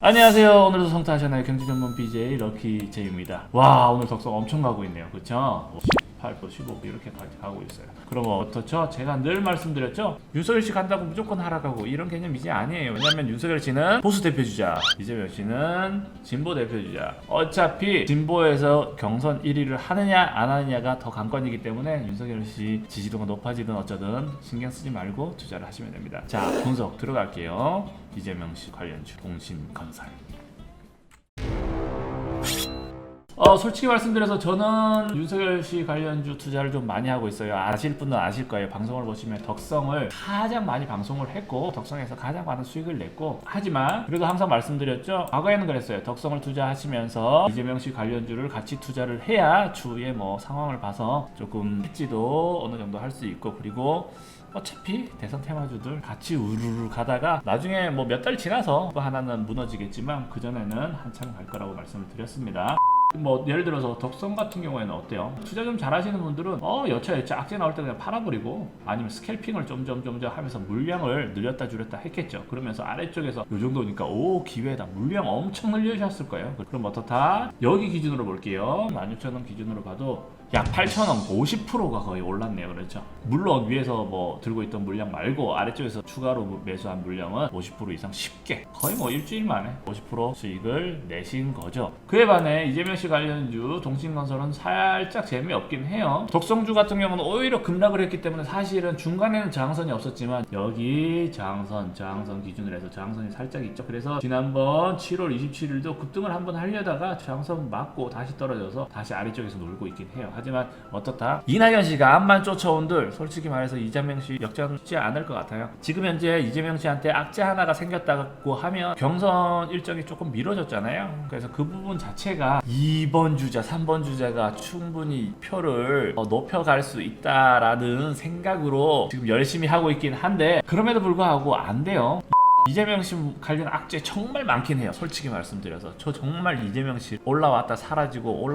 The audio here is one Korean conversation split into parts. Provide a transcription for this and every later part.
안녕하세요. 오늘도 성타하셨나요? 경제전문 BJ 럭키제이입니다. 와, 오늘 덕성 엄청 가고 있네요. 그쵸? 18, 15 이렇게까지 가고 있어요. 그럼 어떻죠? 제가 늘 말씀드렸죠? 윤석열 씨 간다고 무조건 하락하고 이런 개념 이제 아니에요. 왜냐면 윤석열 씨는 보수 대표주자, 이재명 씨는 진보 대표주자. 어차피 진보에서 경선 1위를 하느냐 안 하느냐가 더 관건이기 때문에 윤석열 씨 지지도가 높아지든 어쩌든 신경 쓰지 말고 투자를 하시면 됩니다. 자, 분석 들어갈게요. 이재명 씨 관련주 동신건설. 솔직히 말씀드려서 저는 윤석열 씨 관련주 투자를 좀 많이 하고 있어요. 아실 분은 아실 거예요. 방송을 보시면 덕성을 가장 많이 방송을 했고 덕성에서 가장 많은 수익을 냈고, 하지만 그래도 항상 말씀드렸죠. 과거에는 그랬어요. 덕성을 투자하시면서 이재명 씨 관련주를 같이 투자를 해야 추후에 뭐 상황을 봐서 조금 해지도 어느 정도 할 수 있고, 그리고 어차피 대선 테마주들 같이 우르르 가다가 나중에 뭐 몇 달 지나서 또 하나는 무너지겠지만 그전에는 한참 갈 거라고 말씀을 드렸습니다. 뭐 예를 들어서 덕성 같은 경우에는 어때요? 투자 좀 잘하시는 분들은 여차 악재 나올 때 그냥 팔아버리고 아니면 스캘핑을 점점 하면서 물량을 늘렸다 줄였다 했겠죠. 그러면서 아래쪽에서 요 정도니까 오 기회다, 물량 엄청 늘리셨을 거예요. 그럼 어떻다? 여기 기준으로 볼게요. 16,000원 기준으로 봐도 약 8,000원, 50%가 거의 올랐네요. 그렇죠? 물론 위에서 뭐 들고 있던 물량 말고 아래쪽에서 추가로 매수한 물량은 50% 이상 쉽게 거의 뭐 일주일 만에 50% 수익을 내신 거죠. 그에 반해 이재명 씨 관련주 동신건설은 살짝 재미없긴 해요. 독성주 같은 경우는 오히려 급락을 했기 때문에 사실은 중간에는 저항선이 없었지만 여기 저항선 기준으로 해서 저항선이 살짝 있죠. 그래서 지난번 7월 27일도 급등을 한번 하려다가 저항선 맞고 다시 떨어져서 다시 아래쪽에서 놀고 있긴 해요. 하지만 어떻다? 이낙연 씨가 암만 쫓아온들 솔직히 말해서 이재명 씨 역전하지 않을 것 같아요. 지금 현재 이재명 씨한테 악재 하나가 생겼다고 하면 경선 일정이 조금 미뤄졌잖아요. 그래서 그 부분 자체가 2번 주자, 3번 주자가 충분히 표를 높여갈 수 있다라는 생각으로 지금 열심히 하고 있긴 한데, 그럼에도 불구하고 안 돼요. 이재명 씨 관련 악재 정말 많긴 해요. 솔직히 말씀드려서 저 정말 이재명 씨 올라왔다 사라지고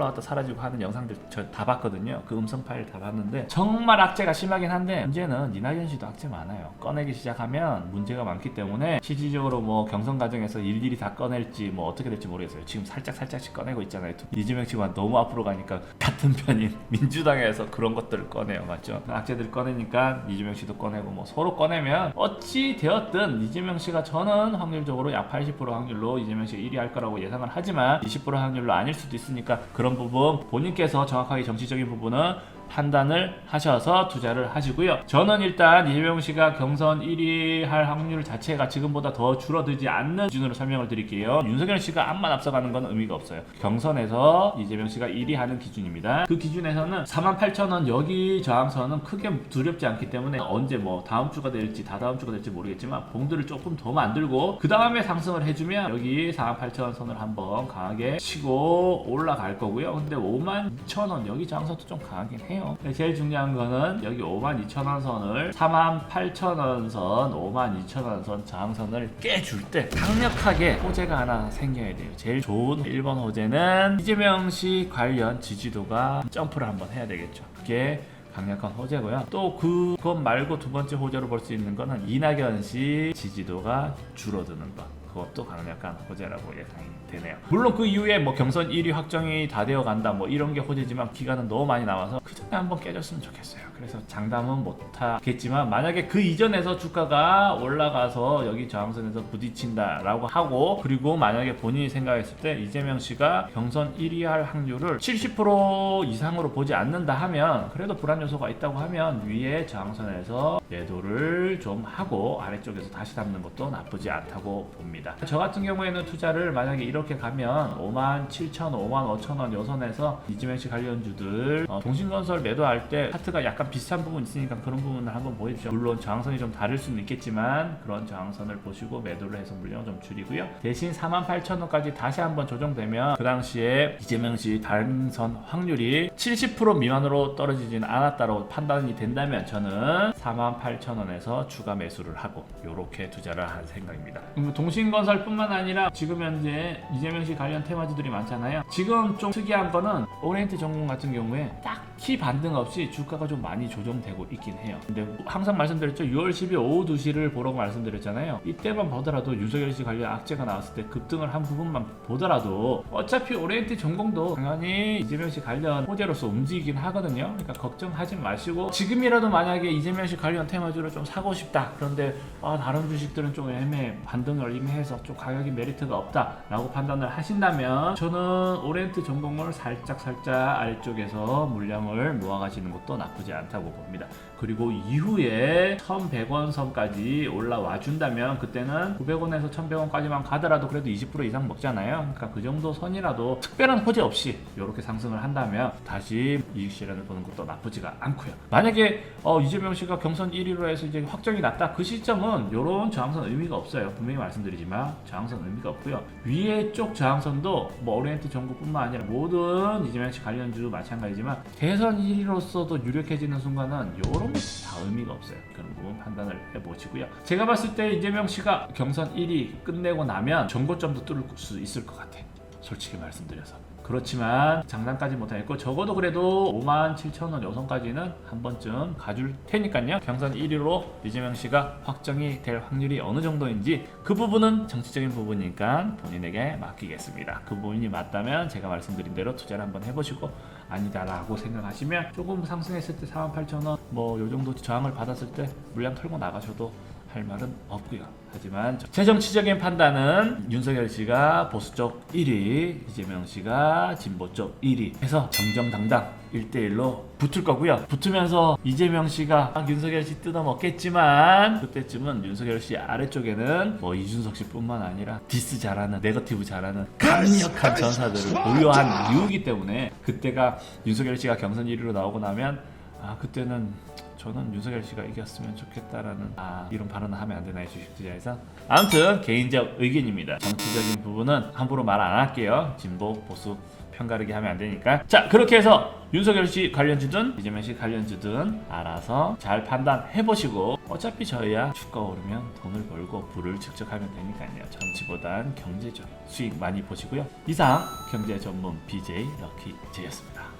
하는 영상들 저 다 봤거든요. 그 음성 파일 다 봤는데 정말 악재가 심하긴 한데, 문제는 이낙연 씨도 악재 많아요. 꺼내기 시작하면 문제가 많기 때문에 실질적으로 뭐 경선 과정에서 일일이 다 꺼낼지 뭐 어떻게 될지 모르겠어요. 지금 살짝씩 꺼내고 있잖아요. 이재명 씨가 너무 앞으로 가니까 같은 편인 민주당에서 그런 것들을 꺼내요. 맞죠? 악재들 꺼내니까 이재명 씨도 꺼내고 뭐 서로 꺼내면 어찌 되었든 이재명 씨가 저는 확률적으로 약 80% 확률로 이재명 씨가 1위 할 거라고 예상을 하지만 20% 확률로 아닐 수도 있으니까 그런 부분 본인께서 정확하게 정치적인 부분은 판단을 하셔서 투자를 하시고요. 저는 일단 이재명 씨가 경선 1위 할 확률 자체가 지금보다 더 줄어들지 않는 기준으로 설명을 드릴게요. 윤석열 씨가 암만 앞서가는 건 의미가 없어요. 경선에서 이재명 씨가 1위 하는 기준입니다. 그 기준에서는 48,000원 여기 저항선은 크게 두렵지 않기 때문에 언제 뭐 다음 주가 될지 다다음 주가 될지 모르겠지만 봉들을 조금 더 만들고 그 다음에 상승을 해주면 여기 48,000원 선을 한번 강하게 치고 올라갈 거고요. 근데 52,000원 여기 저항선도 좀 강하긴 해요. 제일 중요한 거는 여기 52,000원 선을 48,000원 선, 52,000원 선 저항선을 깨줄 때 강력하게 호재가 하나 생겨야 돼요. 제일 좋은 1번 호재는 이재명 씨 관련 지지도가 점프를 한번 해야 되겠죠. 그게 강력한 호재고요. 또 그것 말고 두 번째 호재로 볼 수 있는 거는 이낙연 씨 지지도가 줄어드는 것. 그것도 강력한 호재라고 예상이 되네요. 물론 그 이후에 뭐 경선 1위 확정이 다 되어 간다 뭐 이런 게 호재지만 기간은 너무 많이 남아서 그 전에 한번 깨졌으면 좋겠어요. 그래서 장담은 못하겠지만 만약에 그 이전에서 주가가 올라가서 여기 저항선에서 부딪힌다라고 하고, 그리고 만약에 본인이 생각했을 때 이재명 씨가 경선 1위 할 확률을 70% 이상으로 보지 않는다 하면, 그래도 불안 요소가 있다고 하면 위에 저항선에서 매도를 좀 하고 아래쪽에서 다시 담는 것도 나쁘지 않다고 봅니다. 저 같은 경우에는 투자를 만약에 이렇게 가면 57,000원, 55,000원 요 선에서 이재명 씨 관련주들 동신건설 매도할 때 차트가 약간 비슷한 부분 있으니까 그런 부분을 한번 보십시오. 물론 저항선이 좀 다를 수는 있겠지만 그런 저항선을 보시고 매도를 해서 물량을 좀 줄이고요. 대신 48,000원까지 다시 한번 조정되면 그 당시에 이재명 씨 당선 확률이 70% 미만으로 떨어지지는 않았다고 판단이 된다면 저는 48,000원에서 추가 매수를 하고 이렇게 투자를 할 생각입니다. 동신건설뿐만 아니라 지금 현재 이재명 씨 관련 테마주들이 많잖아요. 지금 좀 특이한 거는 오리엔트 전공 같은 경우에 딱히 키 반등 없이 주가가 좀 많이 조정되고 있긴 해요. 근데 항상 말씀드렸죠. 6월 10일 오후 2시를 보라고 말씀드렸잖아요. 이때만 보더라도 윤석열 씨 관련 악재가 나왔을 때 급등을 한 부분만 보더라도 어차피 오리엔트 전공도 당연히 이재명 씨 관련 호재로서 움직이긴 하거든요. 그러니까 걱정하지 마시고 지금이라도 만약에 이재명 씨 관련 테마주를 좀 사고 싶다. 그런데 다른 주식들은 좀 애매해. 반등을 이미 해서 좀 가격이 메리트가 없다 라고 판단을 하신다면 저는 오리엔트 전공을 살짝 아래쪽에서 물량을 모아가시는 것도 나쁘지 않다고 봅니다. 그리고 이후에 1100원 선까지 올라와 준다면 그때는 900원에서 1100원까지만 가더라도 그래도 20% 이상 먹잖아요. 그러니까 그 정도 선이라도 특별한 호재 없이 이렇게 상승을 한다면 다시 이익 실현을 보는 것도 나쁘지가 않고요. 만약에 이재명 씨가 경선 1위로 해서 이제 확정이 났다, 그 시점은 이런 저항선 의미가 없어요. 분명히 말씀드리지만 저항선 의미가 없고요. 위에 쪽 저항선도 뭐 오리엔트 전국뿐만 아니라 모든 이재명 씨 관련주 마찬가지지만 대선 1위로서도 유력해지는 순간은 이런 다 의미가 없어요. 그런 부분 판단을 해보시고요. 제가 봤을 때 이재명 씨가 경선 1위 끝내고 나면 전고점도 뚫을 수 있을 것 같아요. 솔직히 말씀드려서. 그렇지만 장담까지 못하겠고 적어도 그래도 57,000원 요선까지는 한 번쯤 가줄 테니까요. 경선 1위로 이재명 씨가 확정이 될 확률이 어느 정도인지 그 부분은 정치적인 부분이니까 본인에게 맡기겠습니다. 그 부분이 맞다면 제가 말씀드린 대로 투자를 한번 해보시고 아니다라고 생각하시면 조금 상승했을 때 48,000원 뭐 요정도 저항을 받았을 때 물량 털고 나가셔도 할 말은 없고요. 하지만 제 정치적인 판단은 윤석열 씨가 보수 쪽 1위, 이재명 씨가 진보 쪽 1위 해서 정정당당 1대1로 붙을 거고요. 붙으면서 이재명 씨가 윤석열 씨 뜯어먹겠지만 그때쯤은 윤석열 씨 아래쪽에는 뭐 이준석 씨뿐만 아니라 디스 잘하는, 네거티브 잘하는 강력한 전사들을 보유한 이유이기 때문에 그때가 윤석열 씨가 경선 1위로 나오고 나면 그때는 저는 윤석열 씨가 이겼으면 좋겠다라는 이런 발언을 하면 안 되나요, 주식 투자에서? 아무튼 개인적 의견입니다. 정치적인 부분은 함부로 말 안 할게요. 진보 보수 편가르기 하면 안 되니까. 자, 그렇게 해서 윤석열 씨 관련주든 이재명 씨 관련주든 알아서 잘 판단해 보시고 어차피 저희야 주가 오르면 돈을 벌고 부를 축적하면 되니까요. 정치보단 경제적 수익 많이 보시고요. 이상 경제 전문 BJ 럭키 제이였습니다.